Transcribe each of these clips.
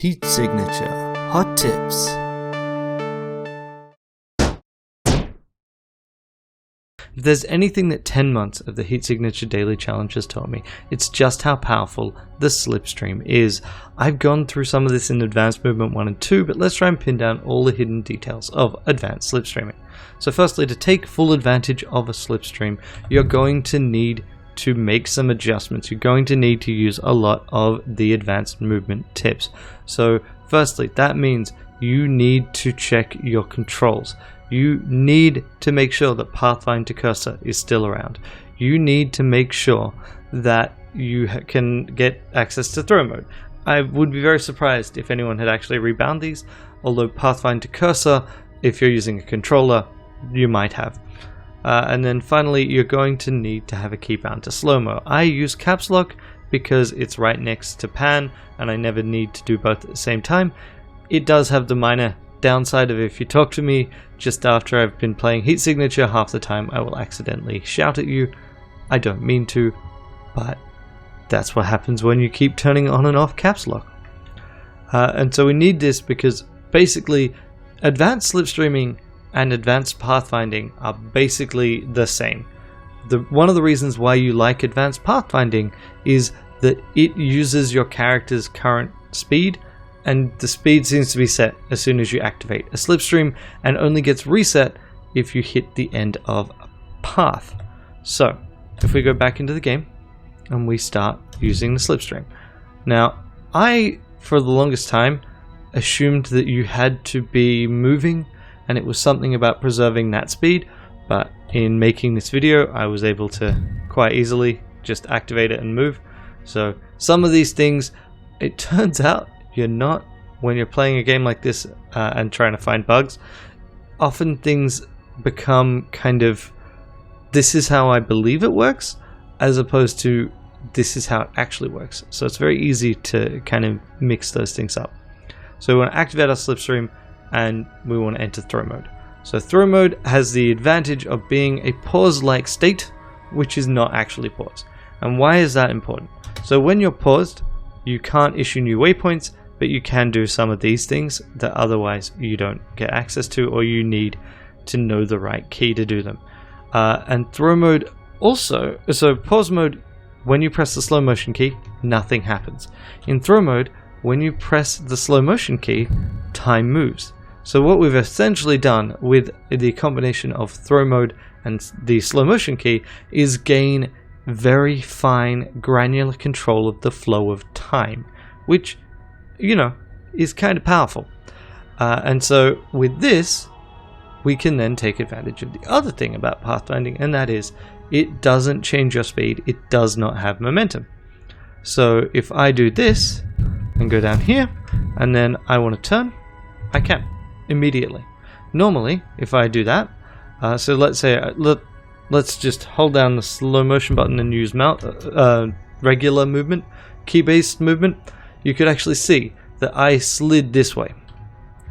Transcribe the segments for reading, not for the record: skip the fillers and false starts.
Heat signature hot tips. If there's anything that 10 months of the Heat Signature Daily Challenge has taught me, it's just how powerful the Slipstream is. I've gone through some of this in Advanced Movement 1 and 2, but let's try and pin down all the hidden details of Advanced Slipstreaming. So firstly, to take full advantage of a Slipstream, you're going to need to make some adjustments. You're going to need to use a lot of the Advanced Movement tips. So firstly, that means you need to check your controls. You need to make sure that Pathfind to Cursor is still around. You need to make sure that you can get access to throw mode. I would be very surprised if anyone had actually rebound these, although Pathfind to Cursor, if you're using a controller, you might have. And then finally, you're going to need to have a keybound to slow-mo. I use caps lock because it's right next to pan, and I never need to do both at the same time. It does have the minor downside of if you talk to me just after I've been playing Heat Signature, half the time I will accidentally shout at you. I don't mean to, but that's what happens when you keep turning on and off caps lock. And so we need this because basically Advanced Slipstreaming and Advanced Pathfinding are basically the same. One of the reasons why you like Advanced Pathfinding is that it uses your character's current speed, and the speed seems to be set as soon as you activate a Slipstream and only gets reset if you hit the end of a path. So if we go back into the game and we start using the Slipstream. Now, I, for the longest time, assumed that you had to be moving and it was something about preserving that speed, but in making this video I was able to quite easily just activate it and move. So some of these things, it turns out you're not, when you're playing a game like this and trying to find bugs, often things become kind of, this is how I believe it works, as opposed to this is how it actually works. So it's very easy to kind of mix those things up. So we want to activate our Slipstream and we want to enter throw mode. So throw mode has the advantage of being a pause-like state, which is not actually pause. And why is that important? So when you're paused, you can't issue new waypoints, but you can do some of these things that otherwise you don't get access to, or you need to know the right key to do them. And throw mode also, so pause mode, when you press the slow motion key, nothing happens. In throw mode, when you press the slow motion key, time moves. So what we've essentially done with the combination of throw mode and the slow motion key is gain very fine granular control of the flow of time, which, you know, is kind of powerful. And so with this, we can then take advantage of the other thing about pathfinding, and that is it doesn't change your speed. It does not have momentum. So if I do this and go down here and then I want to turn, I can immediately. Normally, if I do that, so let's say let's just hold down the slow motion button and use regular movement, key-based movement, you could actually see that I slid this way.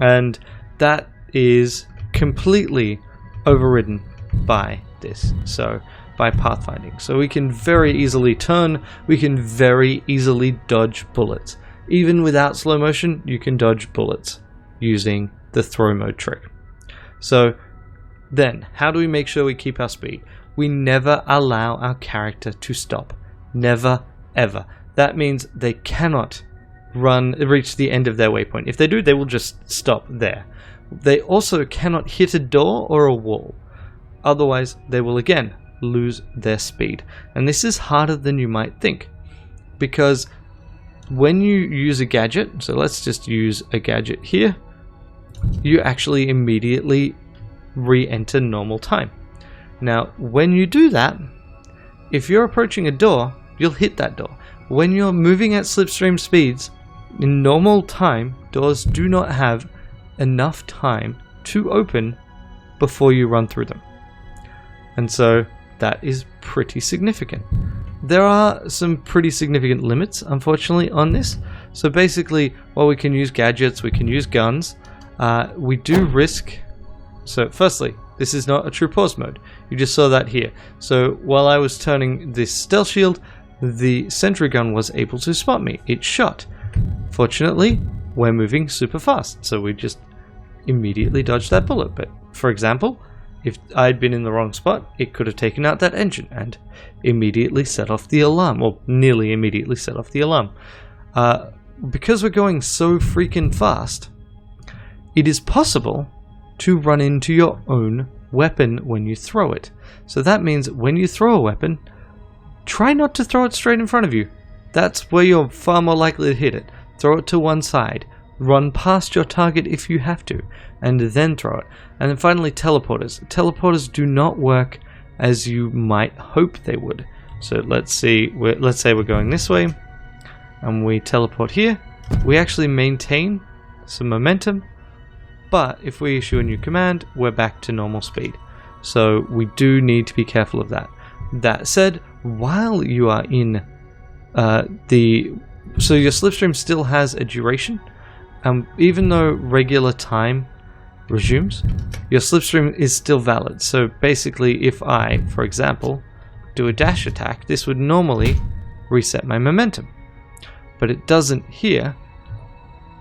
And that is completely overridden by this, so by pathfinding. So we can very easily turn, we can very easily dodge bullets. Even without slow motion, you can dodge bullets using the throw mode trick. So then, how do we make sure we keep our speed? We never allow our character to stop. Never, ever. That means they cannot reach the end of their waypoint. If they do, they will just stop there. They also cannot hit a door or a wall. Otherwise, they will again lose their speed. And this is harder than you might think, because when you use a gadget, so let's just use a gadget here, you actually immediately re-enter normal time. Now, when you do that, if you're approaching a door, you'll hit that door. When you're moving at slipstream speeds, in normal time, doors do not have enough time to open before you run through them. And so that is pretty significant. There are some pretty significant limits, unfortunately, on this. So basically, while we can use gadgets, we can use guns, we do risk... So firstly, this is not a true pause mode. You just saw that here. So while I was turning this stealth shield, the sentry gun was able to spot me. It shot. Fortunately, we're moving super fast, so we just immediately dodge that bullet. But for example, if I'd been in the wrong spot, it could have taken out that engine and immediately set off the alarm, or nearly immediately set off the alarm. Because we're going so freaking fast, it is possible to run into your own weapon when you throw it. So that means when you throw a weapon, try not to throw it straight in front of you. That's where you're far more likely to hit it. Throw it to one side. Run past your target if you have to, and then throw it. And then finally, teleporters. Teleporters do not work as you might hope they would. So let's say we're going this way, and we teleport here. We actually maintain some momentum, but if we issue a new command, we're back to normal speed. So we do need to be careful of that. That said, while you are in so your slipstream still has a duration. Even though regular time resumes, your slipstream is still valid. So basically, if I, for example, do a dash attack, this would normally reset my momentum. But it doesn't here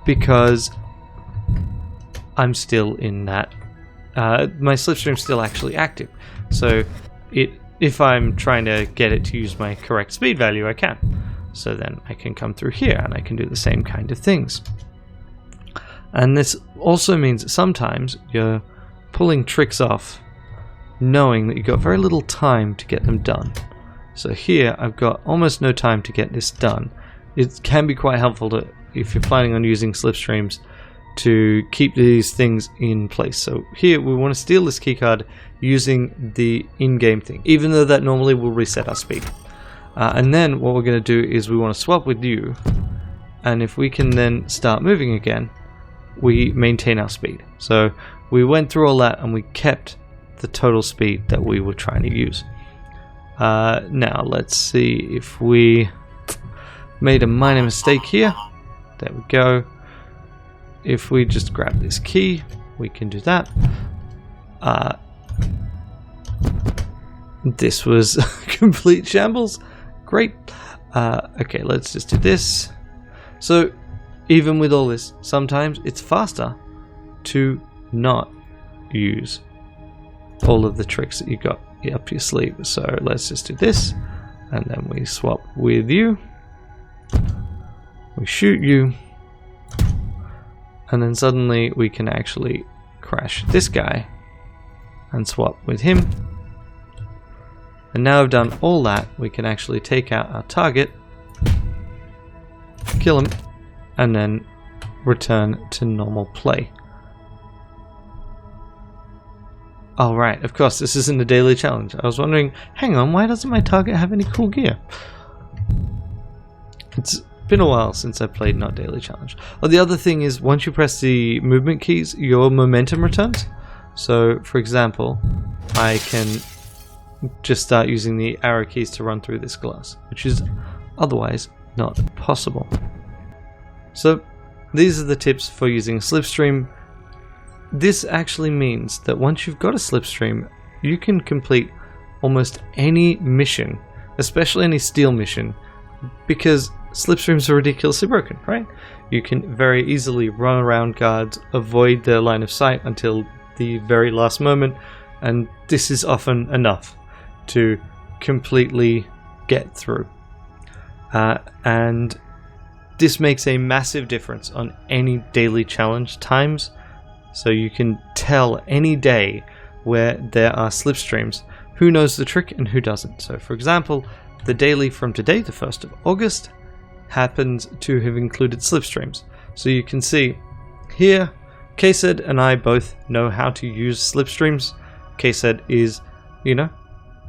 because I'm still in that. My slipstream's still actually active. So if I'm trying to get it to use my correct speed value, I can. So then I can come through here and I can do the same kind of things. And this also means that sometimes you're pulling tricks off knowing that you've got very little time to get them done. So here I've got almost no time to get this done. It can be quite helpful to, if you're planning on using slipstreams, to keep these things in place. So here we want to steal this keycard using the in-game thing, even though that normally will reset our speed. And then what we're going to do is we want to swap with you, and if we can then start moving again, we maintain our speed. So we went through all that and we kept the total speed that we were trying to use. Now let's see if we made a minor mistake here. There we go. If we just grab this key, we can do that. This was complete shambles. Great. Okay, let's just do this. So even with all this, sometimes it's faster to not use all of the tricks that you got up your sleeve. So let's just do this, and then we swap with you. We shoot you, and then suddenly we can actually crash this guy and swap with him. And now I've done all that, we can actually take out our target, kill him, and then return to normal play. Alright, of course this isn't a daily challenge. I was wondering, hang on, why doesn't my target have any cool gear? It's been a while since I played Not Daily Challenge. Oh, the other thing is, once you press the movement keys, your momentum returns. So, for example, I can just start using the arrow keys to run through this glass, which is otherwise not possible. So these are the tips for using a slipstream. This actually means that once you've got a slipstream, you can complete almost any mission, especially any steal mission, because slipstreams are ridiculously broken, right? You can very easily run around guards, avoid their line of sight until the very last moment, and this is often enough to completely get through. And this makes a massive difference on any daily challenge times, so you can tell any day where there are slipstreams who knows the trick and who doesn't. So for example, the daily from today, the 1st of August, happens to have included slipstreams. So you can see here, Kased and I both know how to use slipstreams. Kased is,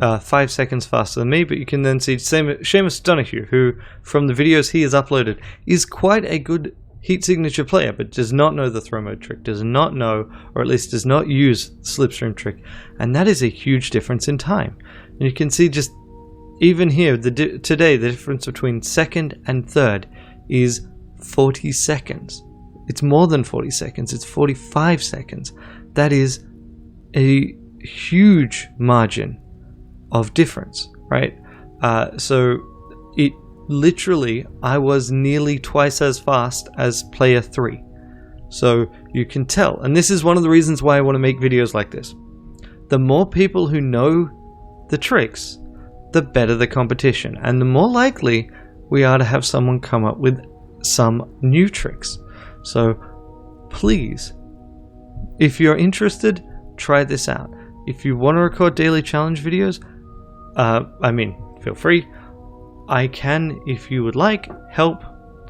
5 seconds faster than me, but you can then see Seamus Donahue, who, from the videos he has uploaded, is quite a good heat signature player, but does not know the throw mode trick, does not know, or at least does not use the slipstream trick, and that is a huge difference in time. And you can see just, even here, today, the difference between second and third is 40 seconds. It's more than 40 seconds, it's 45 seconds. That is a huge margin of difference, right? So literally, I was nearly twice as fast as player 3. So you can tell, and this is one of the reasons why I want to make videos like this. The more people who know the tricks, the better the competition, and the more likely we are to have someone come up with some new tricks. So please, if you're interested, try this out. If you want to record daily challenge videos, feel free. I can, if you would like, help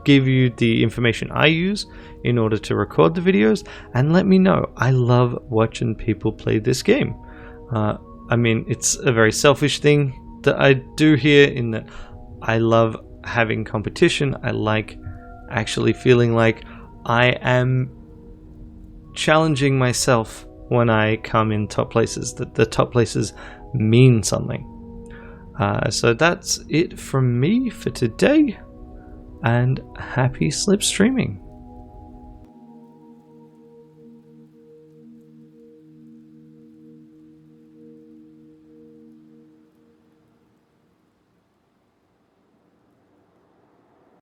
give you the information I use in order to record the videos, and let me know. I love watching people play this game. It's a very selfish thing that I do here, in that I love having competition. I like actually feeling like I am challenging myself when I come in top places, that the top places mean something. So that's it from me for today, and happy slipstreaming.